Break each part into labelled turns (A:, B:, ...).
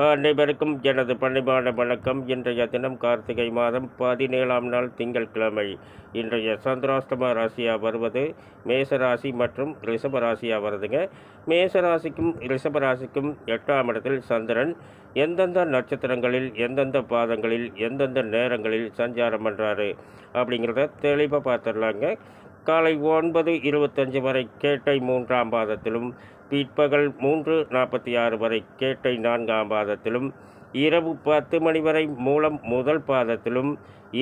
A: அனைவருக்கும் எனது பணிவான வணக்கம். இன்றைய தினம் கார்த்திகை மாதம் 17ஆம் நாள் திங்கட்கிழமை. இன்றைய சந்திராஷ்டம ராசியாக வருவது மேசராசி மற்றும் ரிஷபராசியாக வருதுங்க. மேசராசிக்கும் ரிஷபராசிக்கும் 8ஆம் இடத்தில் சந்திரன் எந்தெந்த நட்சத்திரங்களில் எந்தெந்த பாதங்களில் எந்தெந்த நேரங்களில் சஞ்சாரம் பண்ணுறாரு அப்படிங்கிறத தெளிவாக பார்த்துடலாங்க. காலை 9:25 வரை கேட்டை 3ஆம் பாதத்திலும், பிற்பகல் 3:46 வரை கேட்டை 4ஆம் பாதத்திலும், இரவு 10 மணி வரை மூலம் முதல் பாதத்திலும்,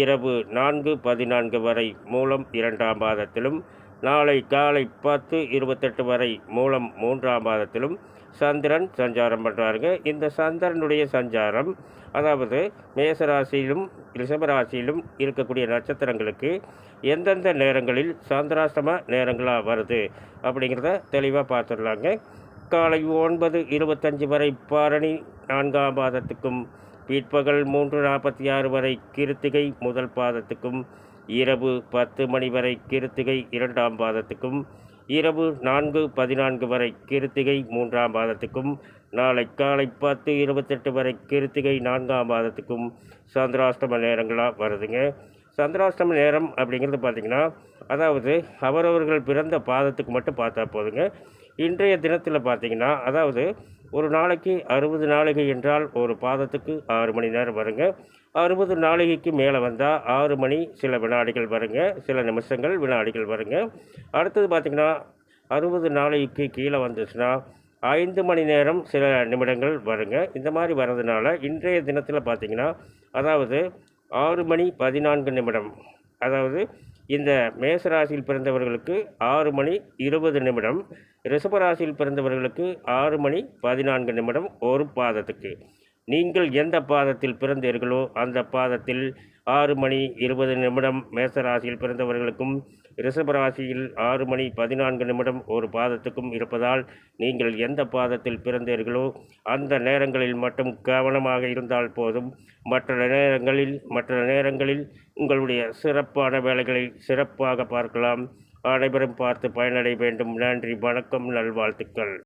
A: இரவு 4:14 வரை மூலம் 2ஆம் பாதத்திலும், நாளை காலை 10:28 வரை மூலம் 3ஆம் பாதத்திலும் சந்திரன் சஞ்சாரம் பண்ணுறாருங்க. இந்த சந்திரனுடைய சஞ்சாரம் அதாவது மேசராசியிலும் ரிஷபராசியிலும் இருக்கக்கூடிய நட்சத்திரங்களுக்கு எந்தெந்த நேரங்களில் சந்திராஷ்டம நேரங்களாக வருது அப்படிங்கிறத தெளிவாக பார்த்துடலாங்க. காலை 9:25 வரை பரணி 4ஆம் பாதத்துக்கும், பிற்பகல் 3:46 வரை கிருத்திகை முதல் பாதத்துக்கும், இரவு 10 மணி வரை கிருத்திகை 2ஆம் பாதத்துக்கும், இரவு 4:14 வரை கிருத்திகை 3ஆம் பாதத்துக்கும், நாளை காலை 10:28 வரை கிருத்திகை 4ஆம் பாதத்துக்கும் சந்திராஷ்டம நேரங்களாக வருதுங்க. சந்திராஷ்டம நேரம் அப்படிங்கிறது பார்த்திங்கன்னா, அதாவது அவரவர்கள் பிறந்த பாதத்துக்கு மட்டும் பார்த்தா போதுங்க. இன்றைய தினத்தில் பார்த்திங்கன்னா, அதாவது ஒரு நாளைக்கு 60 நாளிகை என்றால் ஒரு பாதத்துக்கு 6 மணி நேரம் வருங்க. 60 நாளிகைக்கு மேலே வந்தால் 6 மணி சில வினாடிகள் வருங்க, சில நிமிஷங்கள் வினாடிகள் வருங்க. அடுத்தது பார்த்திங்கன்னா 60 நாளிகைக்கு கீழே வந்துச்சுன்னா 5 மணி நேரம் சில நிமிடங்கள் வருங்க. இந்த மாதிரி வர்றதுனால இன்றைய தினத்தில் பார்த்திங்கன்னா, அதாவது 6 மணி 14 நிமிடம், அதாவது இந்த மேசராசியில் பிறந்தவர்களுக்கு 6 மணி 20 நிமிடம், ரிஷபராசியில் பிறந்தவர்களுக்கு 6 மணி 14 நிமிடம் ஒரு பாதத்துக்கு. நீங்கள் எந்த பாதத்தில் பிறந்தீர்களோ அந்த பாதத்தில் 6 மணி 20 நிமிடம் மேசராசியில் பிறந்தவர்களுக்கும், ரிஷபராசியில் 6 மணி 14 நிமிடம் ஒரு பாதத்துக்கும் இருப்பதால் நீங்கள் எந்த பாதத்தில் பிறந்தீர்களோ அந்த நேரங்களில் மட்டும் கவனமாக இருந்தால் போதும். மற்ற நேரங்களில் உங்களுடைய சிறப்பான வேலைகளை சிறப்பாக பார்க்கலாம். அனைவரும் பார்த்து பயனடைய வேண்டும். நன்றி, வணக்கம், நல்வாழ்த்துக்கள்.